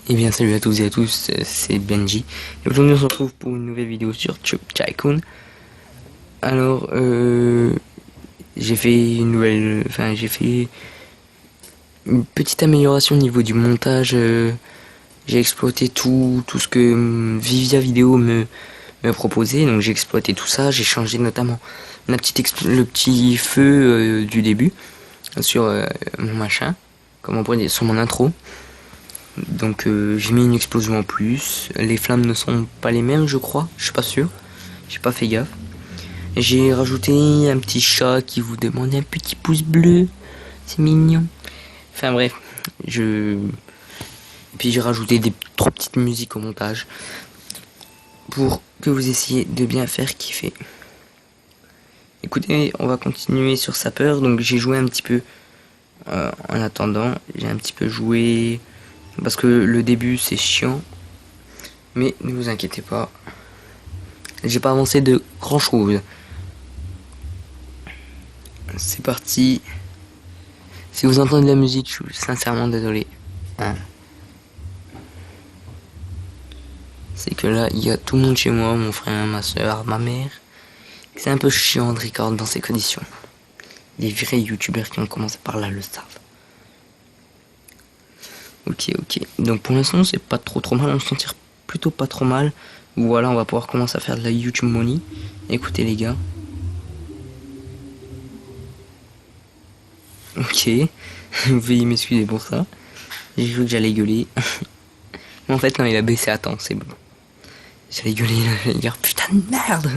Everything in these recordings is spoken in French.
Eh bien salut à tous et à tous, c'est Benji. Et aujourd'hui on se retrouve pour une nouvelle vidéo sur Tube Tycoon. Alors j'ai fait j'ai fait une petite amélioration au niveau du montage. J'ai exploité tout ce que Vivia Vidéo me proposait. Donc j'ai exploité tout ça, j'ai changé notamment le petit feu du début sur mon machin, comment on pourrait dire, sur mon intro. Donc j'ai mis une explosion en plus. Les flammes ne sont pas les mêmes, je crois. Je suis pas sûr. J'ai pas fait gaffe. J'ai rajouté un petit chat qui vous demande un petit pouce bleu. C'est mignon. Enfin bref, puis j'ai rajouté des trois petites musiques au montage pour que vous essayiez de bien faire kiffer. Écoutez, on va continuer sur Sapper. Donc j'ai joué un petit peu en attendant. J'ai un petit peu joué parce que le début c'est chiant. Mais ne vous inquiétez pas, j'ai pas avancé de grand chose. C'est parti. Si vous entendez de la musique, je suis sincèrement désolé. Hein. C'est que là, il y a tout le monde chez moi, mon frère, ma soeur, ma mère. C'est un peu chiant de recorder dans ces conditions. Les vrais youtubeurs qui ont commencé par là le savent. Ok. Donc pour l'instant, c'est pas trop mal. On se tire plutôt pas trop mal. Voilà, on va pouvoir commencer à faire de la YouTube Money. Écoutez les gars. Ok. Veuillez m'excuser pour ça. J'ai cru que j'allais gueuler. Mais en fait, non, il a baissé à temps, c'est bon. J'allais gueuler, j'allais dire putain de merde.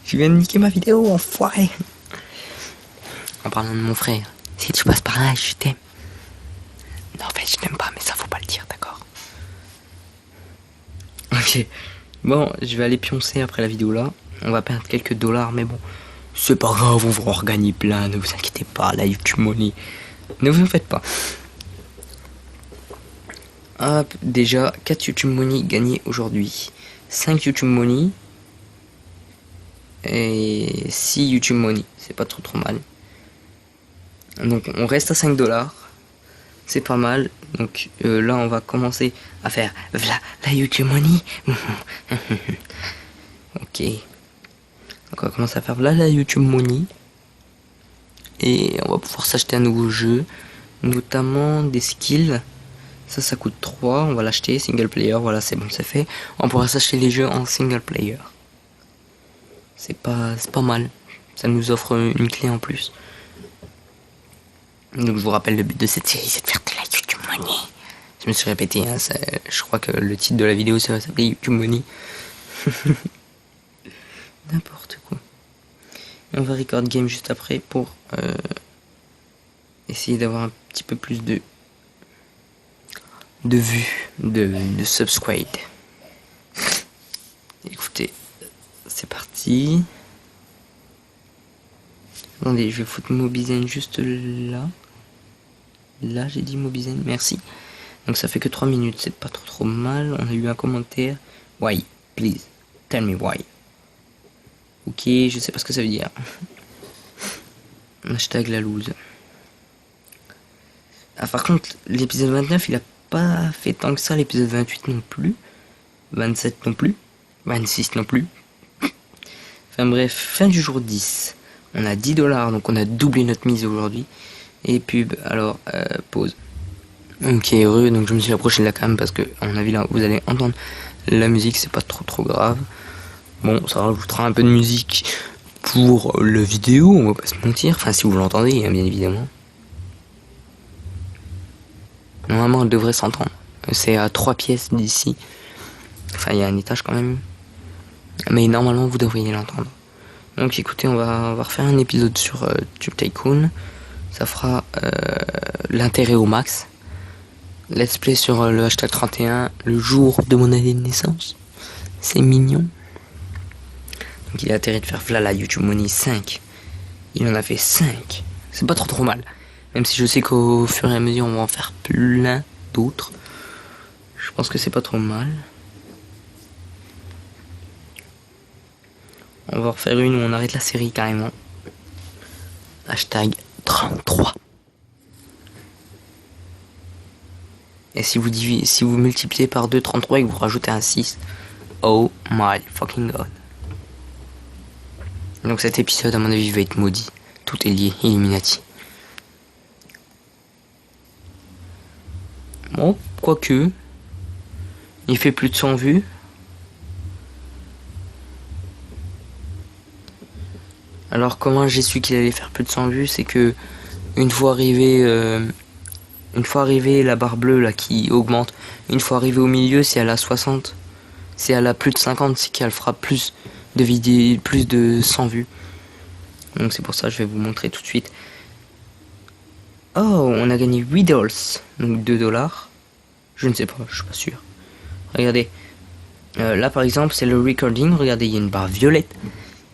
Je viens de niquer ma vidéo, enfoiré. En parlant de mon frère, si tu passes par là, je t'aime. Non, en fait, je t'aime pas, mais ça faut pas le dire, d'accord. Ok. Bon, je vais aller pioncer après la vidéo là. On va perdre quelques dollars, mais bon. C'est pas grave, on va en regagner plein, ne vous inquiétez pas, la YouTube Money. Ne vous en faites pas. Hop, déjà 4 YouTube Money gagnés aujourd'hui. 5 YouTube Money. Et 6 YouTube Money. C'est pas trop mal. Donc on reste à 5 dollars. C'est pas mal. Donc là on va commencer à faire la YouTube Money. Ok. Donc on va commencer à faire la YouTube Money. Et on va pouvoir s'acheter un nouveau jeu. Notamment des skills. Ça coûte 3. On va l'acheter. Single player. Voilà, c'est bon, c'est fait. On pourra s'acheter les jeux en single player. C'est pas mal. Ça nous offre une clé en plus. Donc je vous rappelle, le but de cette série, c'est de faire de la YouTube Money. Je me suis répété, hein, je crois que le titre de la vidéo, ça va s'appeler YouTube Money. N'importe quoi. Et on va record game juste après pour essayer d'avoir un petit peu plus de vues, de subscribe. Écoutez, c'est parti. Attendez, je vais foutre Mobizen juste là. Là, j'ai dit Mobizen, merci. Donc ça fait que 3 minutes, c'est pas trop mal. On a eu un commentaire. Why? Please, tell me why. Ok, je sais pas ce que ça veut dire. Hashtag la loose. Ah, par contre, l'épisode 29, il a pas fait tant que ça. L'épisode 28 non plus. 27 non plus. 26 non plus. Enfin bref, fin du jour 10. On a 10 dollars, donc on a doublé notre mise aujourd'hui. Et pub, alors, pause. Ok, heureux, donc je me suis approché de la cam parce que, à mon avis, là, vous allez entendre la musique, c'est pas trop grave. Bon, ça rajoutera un peu de musique pour la vidéo, on va pas se mentir. Enfin, si vous l'entendez, hein, bien évidemment. Normalement, elle devrait s'entendre. C'est à 3 pièces d'ici. Enfin, il y a un étage quand même. Mais normalement, vous devriez l'entendre. Donc écoutez, on va refaire un épisode sur Tube Tycoon. Ça fera l'intérêt au max. Let's play sur le hashtag 31, le jour de mon année de naissance. C'est mignon. Donc il a intérêt de faire la YouTube Money 5. Il en a fait 5. C'est pas trop mal. Même si je sais qu'au fur et à mesure on va en faire plein d'autres. Je pense que c'est pas trop mal. On va refaire une où on arrête la série carrément. Hashtag 33. Et si vous multipliez par 2, 33 et que vous rajoutez un 6, oh my fucking god. Donc cet épisode, à mon avis, va être maudit. Tout est lié, Illuminati. Bon, quoique, il fait plus de 100 vues. Alors comment j'ai su qu'il allait faire plus de 100 vues, c'est que une fois arrivé la barre bleue là qui augmente, une fois arrivé au milieu, si elle a 60, si elle a plus de 50, c'est qu'elle fera plus de vidéos, plus de 100 vues. Donc c'est pour ça que je vais vous montrer tout de suite. Oh, on a gagné 8 dollars, donc 2 dollars. Je ne sais pas, je suis pas sûr. Regardez, là par exemple c'est le recording, regardez, il y a une barre violette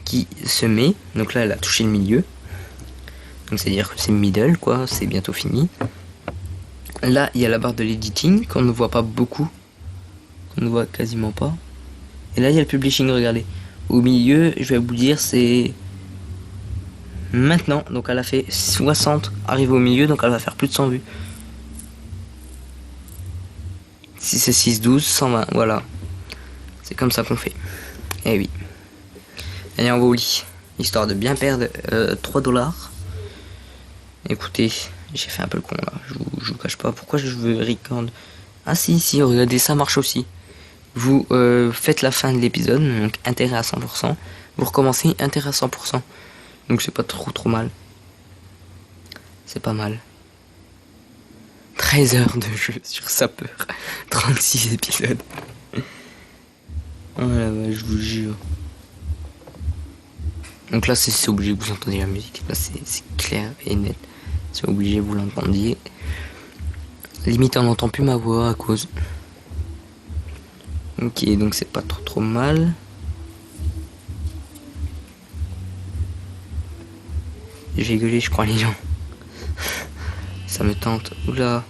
qui se met, donc là elle a touché le milieu. Donc c'est à dire que c'est middle quoi, c'est bientôt fini. Là il y a la barre de l'editing qu'on ne voit pas beaucoup, qu'on ne voit quasiment pas. Et là il y a le publishing, regardez. Au milieu, je vais vous dire, c'est maintenant, donc elle a fait 60, arrive au milieu, donc elle va faire plus de 100 vues. Si c'est 6, 12, 120, voilà. C'est comme ça qu'on fait. Eh oui. Allez, on va au lit, histoire de bien perdre 3 dollars. Écoutez, j'ai fait un peu le con là, je vous cache pas. Pourquoi je veux record? Ah si, regardez, ça marche aussi. Vous faites la fin de l'épisode, donc intérêt à 100%. Vous recommencez intérêt à 100%. Donc c'est pas trop mal. C'est pas mal. 13 heures de jeu sur Sapeur. 36 épisodes. Oh la vache, je vous jure. Donc là c'est obligé que vous entendiez la musique. Là c'est clair et net. C'est obligé que vous l'entendiez. Limite on n'entend plus ma voix à cause. Ok, donc c'est pas trop mal. J'ai gueulé, je crois, les gens. Ça me tente. Oula.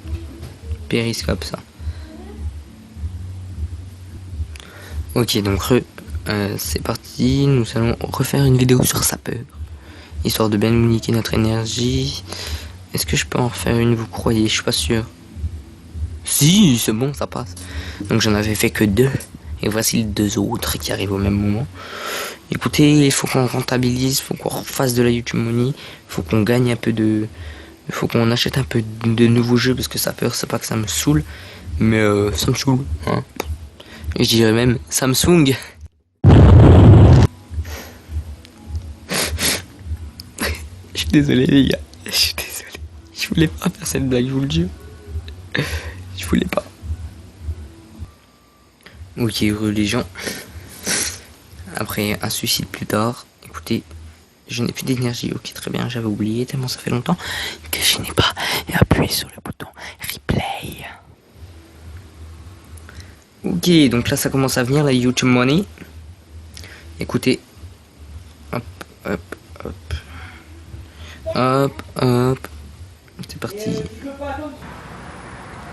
Périscope, ça. Ok, donc c'est parti. Nous allons refaire une vidéo sur Sapeur. Histoire de bien nous niquer notre énergie. Est-ce que je peux en refaire une, vous croyez? Je suis pas sûr. Si, c'est bon, ça passe. Donc j'en avais fait que 2. Et voici les 2 autres qui arrivent au même moment. Écoutez, il faut qu'on rentabilise, il faut qu'on refasse de la YouTube Money, il faut qu'on gagne un peu de... Il faut qu'on achète un peu de nouveaux jeux, parce que Sapeur, c'est pas que ça me saoule, mais ça me saoule. Hein. Et je dirais même Samsung. Je suis désolé les gars, je suis désolé. Je voulais pas faire cette blague, je vous le jure. Je voulais pas. Ok, heureux les gens. Après un suicide plus tard, écoutez, je n'ai plus d'énergie. Ok, très bien, j'avais oublié tellement ça fait longtemps que je n'ai pas appuyé sur le bouton replay. Ok, donc là ça commence à venir la YouTube Money. Écoutez, hop, c'est parti.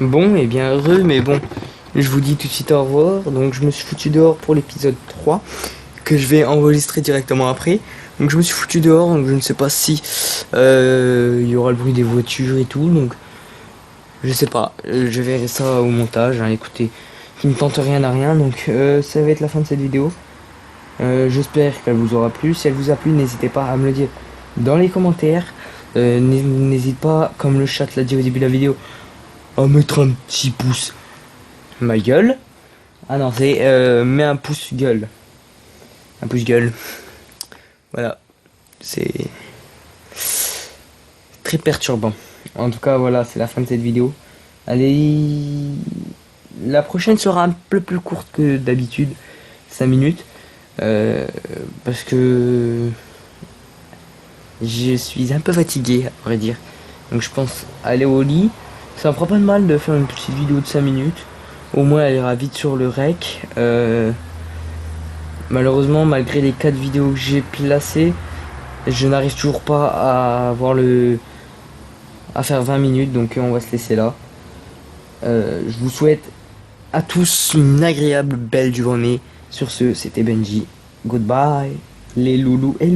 Bon, et bien heureux, mais bon, je vous dis tout de suite au revoir. Donc je me suis foutu dehors pour l'épisode 3 que je vais enregistrer directement après. Donc je me suis foutu dehors, donc je ne sais pas si il y aura le bruit des voitures et tout, donc je sais pas, je verrai ça au montage, hein. Écoutez, qui ne tente rien à rien, donc ça va être la fin de cette vidéo. J'espère qu'elle vous aura plu. Si elle vous a plu, n'hésitez pas à me le dire dans les commentaires. N'hésite pas, comme le chat l'a dit au début de la vidéo, à mettre un petit pouce. Ma gueule. Ah non, c'est mets un pouce gueule. Un pouce gueule. Voilà. C'est très perturbant. En tout cas, voilà, c'est la fin de cette vidéo. Allez, la prochaine sera un peu plus courte que d'habitude, 5 minutes. Parce que je suis un peu fatigué, à vrai dire. Donc je pense aller au lit. Ça me fera pas de mal de faire une petite vidéo de 5 minutes. Au moins elle ira vite sur le rec. Malheureusement, malgré les 4 vidéos que j'ai placées, je n'arrive toujours pas à avoir à faire 20 minutes. Donc on va se laisser là. Je vous souhaite à tous une agréable belle journée. Sur ce, c'était Benji. Goodbye, les loulous et